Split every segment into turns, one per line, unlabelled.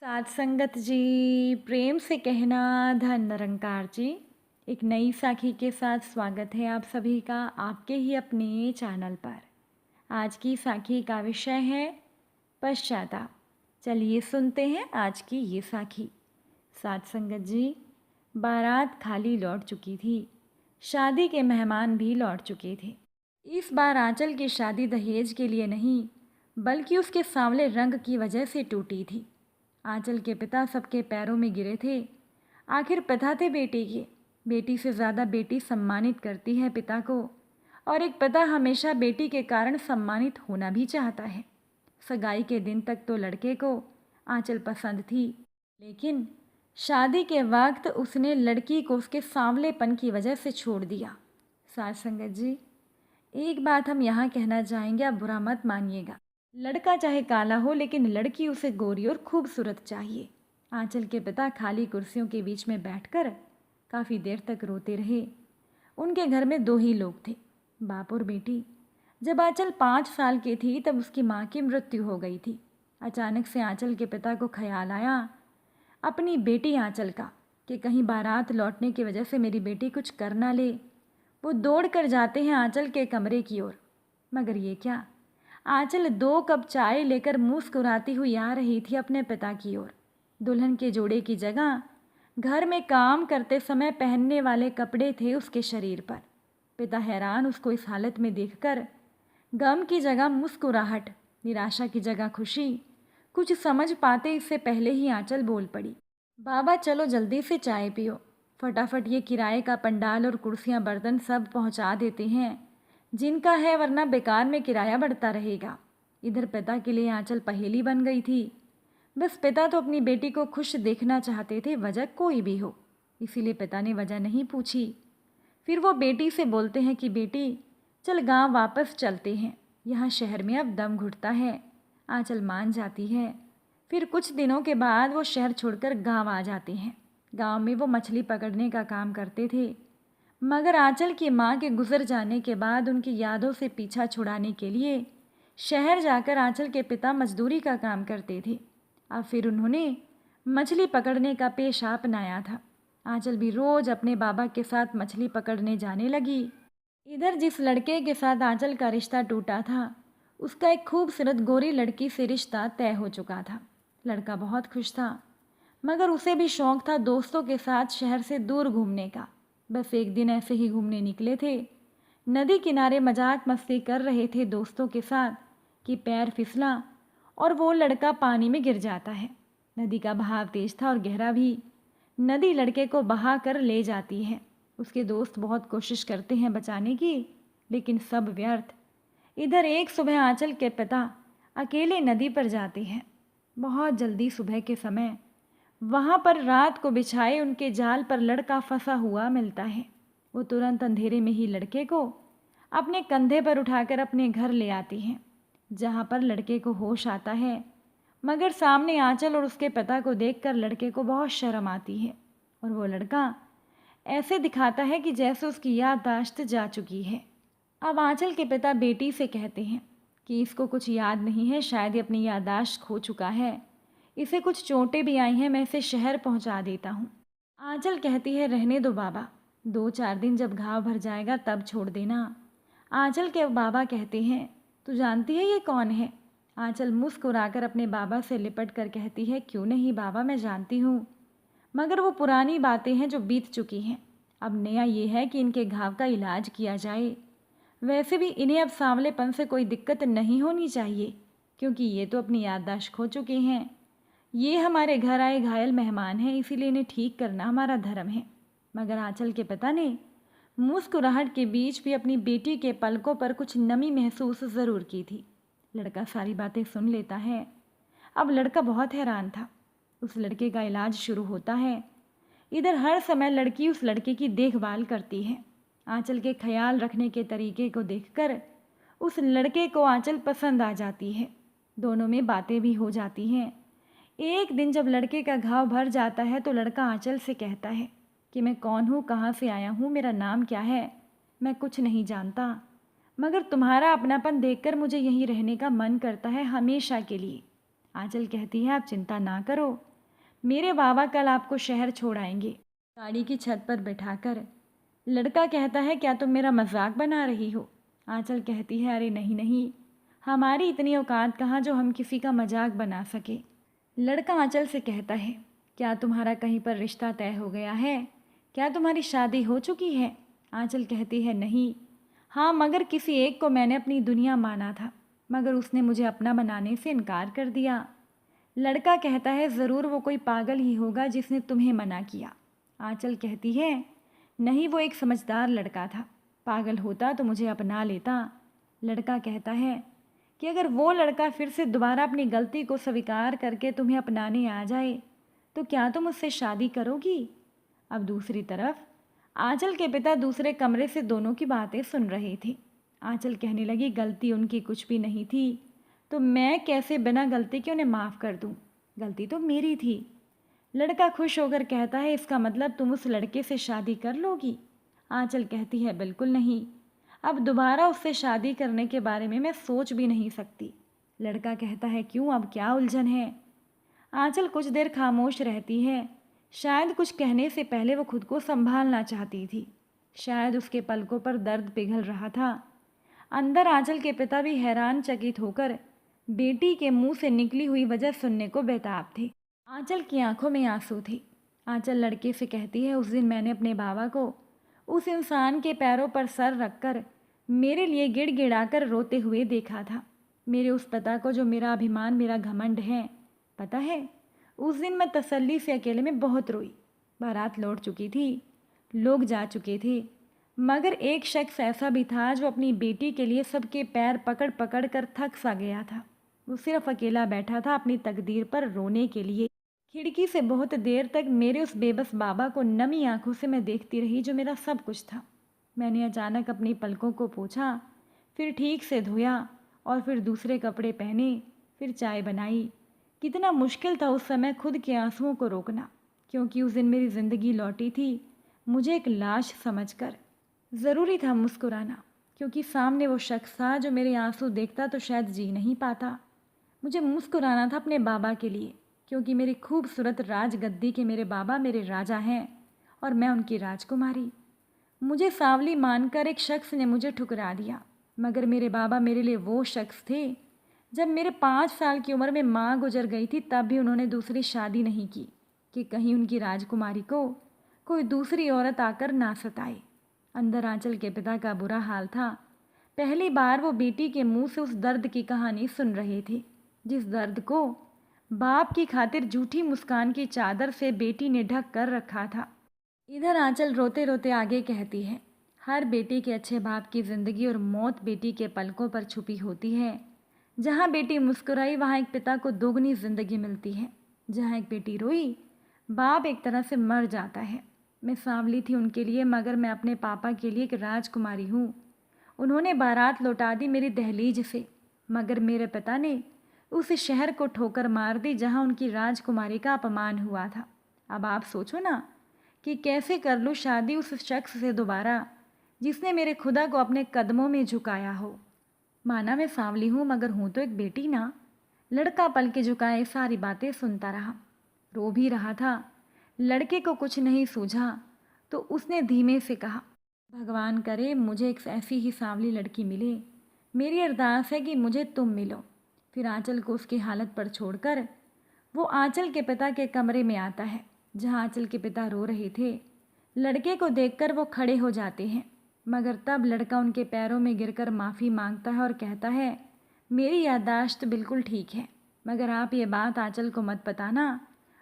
साथ संगत जी, प्रेम से कहना धन निरंकार जी। एक नई साखी के साथ स्वागत है आप सभी का आपके ही अपने चैनल पर। आज की साखी का विषय है पश्चाताप। चलिए सुनते हैं आज की ये साखी। साथ संगत जी, बारात खाली लौट चुकी थी। शादी के मेहमान भी लौट चुके थे। इस बार आंचल की शादी दहेज के लिए नहीं, बल्कि उसके सांवले रंग की वजह से टूटी थी। आंचल के पिता सबके पैरों में गिरे थे। आखिर पिता थे बेटी के। बेटी से ज़्यादा बेटी सम्मानित करती है पिता को, और एक पिता हमेशा बेटी के कारण सम्मानित होना भी चाहता है। सगाई के दिन तक तो लड़के को आंचल पसंद थी, लेकिन शादी के वक्त उसने लड़की को उसके सांवलेपन की वजह से छोड़ दिया। साथ संगत जी, एक बात हम यहाँ कहना चाहेंगे, आप बुरा मत मानिएगा। लड़का चाहे काला हो, लेकिन लड़की उसे गोरी और खूबसूरत चाहिए। आंचल के पिता खाली कुर्सियों के बीच में बैठकर काफ़ी देर तक रोते रहे। उनके घर में 2 ही लोग थे, बाप और बेटी। जब आंचल 5 साल की थी तब उसकी माँ की मृत्यु हो गई थी। अचानक से आंचल के पिता को ख्याल आया अपनी बेटी आंचल का, कि कहीं बारात लौटने की वजह से मेरी बेटी कुछ कर ना ले। वो दौड़ कर जाते हैं आंचल के कमरे की ओर, मगर ये क्या, आंचल 2 कप चाय लेकर मुस्कुराती हुई आ रही थी अपने पिता की ओर। दुल्हन के जोड़े की जगह घर में काम करते समय पहनने वाले कपड़े थे उसके शरीर पर। पिता हैरान उसको इस हालत में देखकर, गम की जगह मुस्कुराहट, निराशा की जगह खुशी, कुछ समझ पाते इससे पहले ही आंचल बोल पड़ी, बाबा चलो जल्दी से चाय पियो, फटाफट ये किराए का पंडाल और कुर्सियां बर्तन सब पहुंचा देते हैं जिनका है, वरना बेकार में किराया बढ़ता रहेगा। इधर पिता के लिए आंचल पहेली बन गई थी। बस पिता तो अपनी बेटी को खुश देखना चाहते थे, वजह कोई भी हो, इसीलिए पिता ने वजह नहीं पूछी। फिर वो बेटी से बोलते हैं कि बेटी चल गांव वापस चलते हैं, यहाँ शहर में अब दम घुटता है। आंचल मान जाती है। फिर कुछ दिनों के बाद वो शहर छोड़कर गांव आ जाते हैं। गांव में वो मछली पकड़ने का काम करते थे, मगर आंचल की माँ के गुजर जाने के बाद उनकी यादों से पीछा छुड़ाने के लिए शहर जाकर आंचल के पिता मजदूरी का काम करते थे। अब फिर उन्होंने मछली पकड़ने का पेशा अपनाया था। आंचल भी रोज़ अपने बाबा के साथ मछली पकड़ने जाने लगी। इधर जिस लड़के के साथ आंचल का रिश्ता टूटा था, उसका एक खूबसूरत गोरी लड़की से रिश्ता तय हो चुका था। लड़का बहुत खुश था, मगर उसे भी शौक़ था दोस्तों के साथ शहर से दूर घूमने का। बस एक दिन ऐसे ही घूमने निकले थे। नदी किनारे मजाक मस्ती कर रहे थे दोस्तों के साथ कि पैर फिसला और वो लड़का पानी में गिर जाता है। नदी का बहाव तेज था और गहरा भी। नदी लड़के को बहा कर ले जाती है। उसके दोस्त बहुत कोशिश करते हैं बचाने की, लेकिन सब व्यर्थ। इधर एक सुबह आंचल के पिता अकेले नदी पर जाते हैं। बहुत जल्दी सुबह के समय वहाँ पर रात को बिछाए उनके जाल पर लड़का फंसा हुआ मिलता है। वो तुरंत अंधेरे में ही लड़के को अपने कंधे पर उठाकर अपने घर ले आती हैं, जहाँ पर लड़के को होश आता है। मगर सामने आंचल और उसके पिता को देखकर लड़के को बहुत शर्म आती है, और वो लड़का ऐसे दिखाता है कि जैसे उसकी याददाश्त जा चुकी है। अब आंचल के पिता बेटी से कहते हैं कि इसको कुछ याद नहीं है, शायद ये अपनी याददाश्त खो चुका है, इसे कुछ चोटें भी आई हैं, मैं इसे शहर पहुंचा देता हूँ। आंचल कहती है रहने दो बाबा, 2-4 दिन जब घाव भर जाएगा तब छोड़ देना। आंचल के बाबा कहते हैं तू जानती है ये कौन है? आंचल मुस्कुराकर अपने बाबा से लिपट कर कहती है क्यों नहीं बाबा, मैं जानती हूँ, मगर वो पुरानी बातें हैं जो बीत चुकी हैं। अब नया ये है कि इनके घाव का इलाज किया जाए। वैसे भी इन्हें अब सांवलेपन से कोई दिक्कत नहीं होनी चाहिए, क्योंकि ये तो अपनी याददाश्त खो चुके हैं। ये हमारे घर आए घायल मेहमान हैं, इसीलिए इन्हें ठीक करना हमारा धर्म है। मगर आंचल के पिता ने मुस्कुराहट के बीच भी अपनी बेटी के पलकों पर कुछ नमी महसूस ज़रूर की थी। लड़का सारी बातें सुन लेता है। अब लड़का बहुत हैरान था। उस लड़के का इलाज शुरू होता है। इधर हर समय लड़की उस लड़के की देखभाल करती है। आंचल के ख्याल रखने के तरीके को देखकर उस लड़के को आंचल पसंद आ जाती है। दोनों में बातें भी हो जाती हैं। एक दिन जब लड़के का घाव भर जाता है तो लड़का आंचल से कहता है कि मैं कौन हूँ, कहाँ से आया हूँ, मेरा नाम क्या है, मैं कुछ नहीं जानता, मगर तुम्हारा अपनापन देखकर मुझे यहीं रहने का मन करता है हमेशा के लिए। आंचल कहती है आप चिंता ना करो, मेरे बाबा कल आपको शहर छोड़ आएंगे, गाड़ी की छत पर बिठाकर। लड़का कहता है, क्या तुम मेरा मजाक बना रही हो? आंचल कहती है, अरे नहीं नहीं, हमारी इतनी औकात कहाँ जो हम किसी का मजाक बना सके। लड़का आंचल से कहता है, क्या तुम्हारा कहीं पर रिश्ता तय हो गया है? क्या तुम्हारी शादी हो चुकी है? आंचल कहती है, नहीं। हाँ, मगर किसी एक को मैंने अपनी दुनिया माना था, मगर उसने मुझे अपना बनाने से इनकार कर दिया। लड़का कहता है, ज़रूर वो कोई पागल ही होगा जिसने तुम्हें मना किया। आंचल कहती है, नहीं, वो एक समझदार लड़का था, पागल होता तो मुझे अपना लेता। लड़का कहता है कि अगर वो लड़का फिर से दोबारा अपनी गलती को स्वीकार करके तुम्हें अपनाने आ जाए तो क्या तुम उससे शादी करोगी? अब दूसरी तरफ आंचल के पिता दूसरे कमरे से दोनों की बातें सुन रहे थे। आंचल कहने लगी, गलती उनकी कुछ भी नहीं थी, तो मैं कैसे बिना गलती के उन्हें माफ़ कर दूं? गलती तो मेरी थी। लड़का खुश होकर कहता है, इसका मतलब तुम उस लड़के से शादी कर लोगी? आंचल कहती है, बिल्कुल नहीं, अब दोबारा उससे शादी करने के बारे में मैं सोच भी नहीं सकती। लड़का कहता है, क्यों, अब क्या उलझन है? आंचल कुछ देर खामोश रहती है। शायद कुछ कहने से पहले वो खुद को संभालना चाहती थी। शायद उसके पलकों पर दर्द पिघल रहा था। अंदर आंचल के पिता भी हैरान चकित होकर बेटी के मुंह से निकली हुई वजह सुनने को बेताब थे। आंचल की आंखों में आंसू थे। आंचल लड़के से कहती है, उस दिन मैंने अपने बाबा को उस इंसान के पैरों पर सर रखकर मेरे लिए गिड़गिड़ाकर रोते हुए देखा था। मेरे उस पिता को जो मेरा अभिमान, मेरा घमंड है। पता है, उस दिन मैं तसल्ली से अकेले में बहुत रोई। बारात लौट चुकी थी, लोग जा चुके थे, मगर एक शख्स ऐसा भी था जो अपनी बेटी के लिए सबके पैर पकड़ पकड़ कर थक सा गया था। वो सिर्फ अकेला बैठा था अपनी तकदीर पर रोने के लिए। खिड़की से बहुत देर तक मेरे उस बेबस बाबा को नमी आंखों से मैं देखती रही जो मेरा सब कुछ था। मैंने अचानक अपनी पलकों को पोंछा, फिर ठीक से धोया और फिर दूसरे कपड़े पहने, फिर चाय बनाई। कितना मुश्किल था उस समय खुद के आंसुओं को रोकना, क्योंकि उस दिन मेरी ज़िंदगी लौटी थी मुझे एक लाश समझकर। ज़रूरी था मुस्कुराना, क्योंकि सामने वो शख्स था जो मेरे आंसू देखता तो शायद जी नहीं पाता। मुझे मुस्कुराना था अपने बाबा के लिए, क्योंकि मेरी खूबसूरत राजगद्दी के मेरे बाबा मेरे राजा हैं और मैं उनकी राजकुमारी। मुझे सांवली मानकर एक शख्स ने मुझे ठुकरा दिया, मगर मेरे बाबा मेरे लिए वो शख्स थे। जब मेरे 5 साल की उम्र में माँ गुजर गई थी, तब भी उन्होंने दूसरी शादी नहीं की कि कहीं उनकी राजकुमारी को कोई दूसरी औरत आकर ना सताए। अंदर आंचल के पिता का बुरा हाल था। पहली बार वो बेटी के मुंह से उस दर्द की कहानी सुन रहे थे, जिस दर्द को बाप की खातिर झूठी मुस्कान की चादर से बेटी ने ढक कर रखा था। इधर आंचल रोते रोते आगे कहती है, हर बेटी के अच्छे बाप की ज़िंदगी और मौत बेटी के पलकों पर छुपी होती है। जहाँ बेटी मुस्कुराई वहाँ एक पिता को दोगुनी ज़िंदगी मिलती है। जहाँ एक बेटी रोई, बाप एक तरह से मर जाता है। मैं सांवली थी उनके लिए, मगर मैं अपने पापा के लिए एक राजकुमारी हूँ। उन्होंने बारात लौटा दी मेरी दहलीज से, मगर मेरे पिता ने उस शहर को ठोकर मार दी जहाँ उनकी राजकुमारी का अपमान हुआ था। अब आप सोचो ना कि कैसे कर लूँ शादी उस शख्स से दोबारा जिसने मेरे खुदा को अपने कदमों में झुकाया हो। माना मैं सांवली हूँ, मगर हूँ तो एक बेटी ना। लड़का पल के झुकाए सारी बातें सुनता रहा, रो भी रहा था। लड़के को कुछ नहीं सूझा तो उसने धीमे से कहा, भगवान करे मुझे एक ऐसी ही सांवली लड़की मिले। मेरी अरदास है कि मुझे तुम मिलो। फिर आंचल को उसकी हालत पर छोड़कर वो आंचल के पिता के कमरे में आता है, जहाँ आंचल के पिता रो रहे थे। लड़के को देखकर वो खड़े हो जाते हैं, मगर तब लड़का उनके पैरों में गिरकर माफ़ी मांगता है और कहता है, मेरी याददाश्त बिल्कुल ठीक है, मगर आप ये बात आंचल को मत बताना,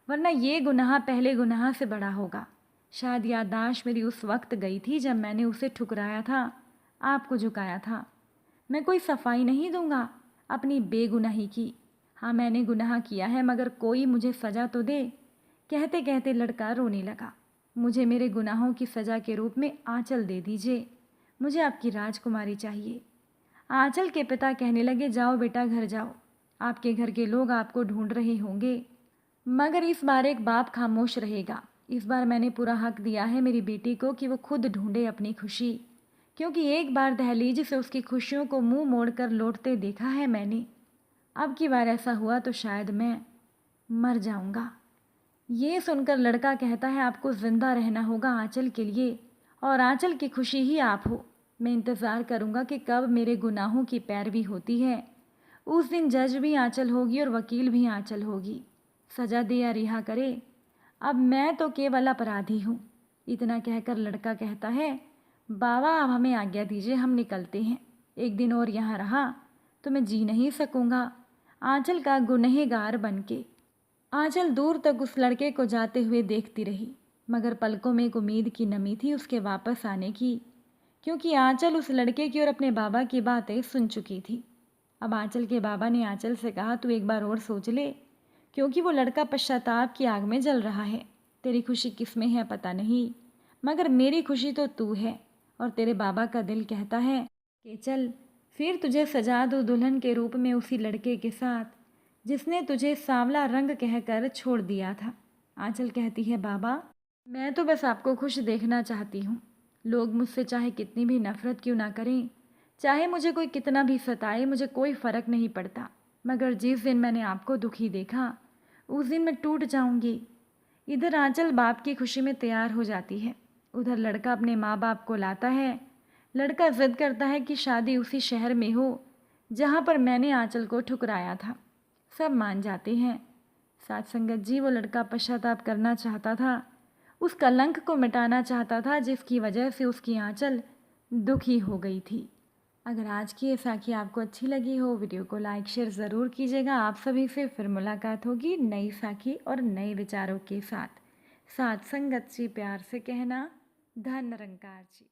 वरना ये गुनाह पहले गुनाह से बड़ा होगा। शायद याददाश्त मेरी उस वक्त गई थी जब मैंने उसे ठुकराया था, आपको झुकाया था। मैं कोई सफाई नहीं दूंगा अपनी बेगुनाही की। हाँ, मैंने गुनाह किया है, मगर कोई मुझे सज़ा तो दे। कहते कहते लड़का रोने लगा। मुझे मेरे गुनाहों की सज़ा के रूप में आंचल दे दीजिए, मुझे आपकी राजकुमारी चाहिए। आंचल के पिता कहने लगे, जाओ बेटा, घर जाओ, आपके घर के लोग आपको ढूंढ रहे होंगे। मगर इस बार एक बाप खामोश रहेगा। इस बार मैंने पूरा हक दिया है मेरी बेटी को कि वो खुद ढूंढे अपनी खुशी, क्योंकि एक बार दहलीज से उसकी खुशियों को मुंह मोड़कर लौटते देखा है मैंने। अब की बार ऐसा हुआ तो शायद मैं मर जाऊंगा। ये सुनकर लड़का कहता है, आपको ज़िंदा रहना होगा आंचल के लिए, और आंचल की खुशी ही आप हो। मैं इंतज़ार करूँगा कि कब मेरे गुनाहों की पैरवी होती है। उस दिन जज भी आंचल होगी और वकील भी आंचल होगी। सज़ा दे या रिहा करे, अब मैं तो केवल अपराधी हूँ। इतना कहकर लड़का कहता है, बाबा अब हमें आज्ञा दीजिए, हम निकलते हैं। एक दिन और यहाँ रहा तो मैं जी नहीं सकूँगा आंचल का गुनहगार बन के। आंचल दूर तक उस लड़के को जाते हुए देखती रही, मगर पलकों में एक उम्मीद की नमी थी उसके वापस आने की, क्योंकि आंचल उस लड़के की और अपने बाबा की बातें सुन चुकी थी। अब आंचल के बाबा ने आंचल से कहा, तू एक बार और सोच ले, क्योंकि वो लड़का पश्चाताप की आग में जल रहा है। तेरी खुशी किस में है पता नहीं, मगर मेरी खुशी तो तू है। और तेरे बाबा का दिल कहता है कि चल फिर तुझे सजा दो दुल्हन के रूप में उसी लड़के के साथ जिसने तुझे सांवला रंग कहकर छोड़ दिया था। आंचल कहती है, बाबा मैं तो बस आपको खुश देखना चाहती हूँ। लोग मुझसे चाहे कितनी भी नफ़रत क्यों ना करें, चाहे मुझे कोई कितना भी सताए, मुझे कोई फ़र्क नहीं पड़ता। मगर जिस दिन मैंने आपको दुखी देखा उस दिन मैं टूट जाऊंगी। इधर आंचल बाप की खुशी में तैयार हो जाती है, उधर लड़का अपने माँ बाप को लाता है। लड़का जिद करता है कि शादी उसी शहर में हो जहाँ पर मैंने आंचल को ठुकराया था। सब मान जाते हैं। साथ संगत जी, वो लड़का पश्चाताप करना चाहता था, उस कलंक को मिटाना चाहता था जिसकी वजह से उसकी आंचल दुखी हो गई थी। अगर आज की ये साखी आपको अच्छी लगी हो, वीडियो को लाइक शेयर ज़रूर कीजिएगा। आप सभी से फिर मुलाकात होगी नई साखी और नए विचारों के साथ। साथ संगत जी प्यार से कहना, धन निरंकार जी।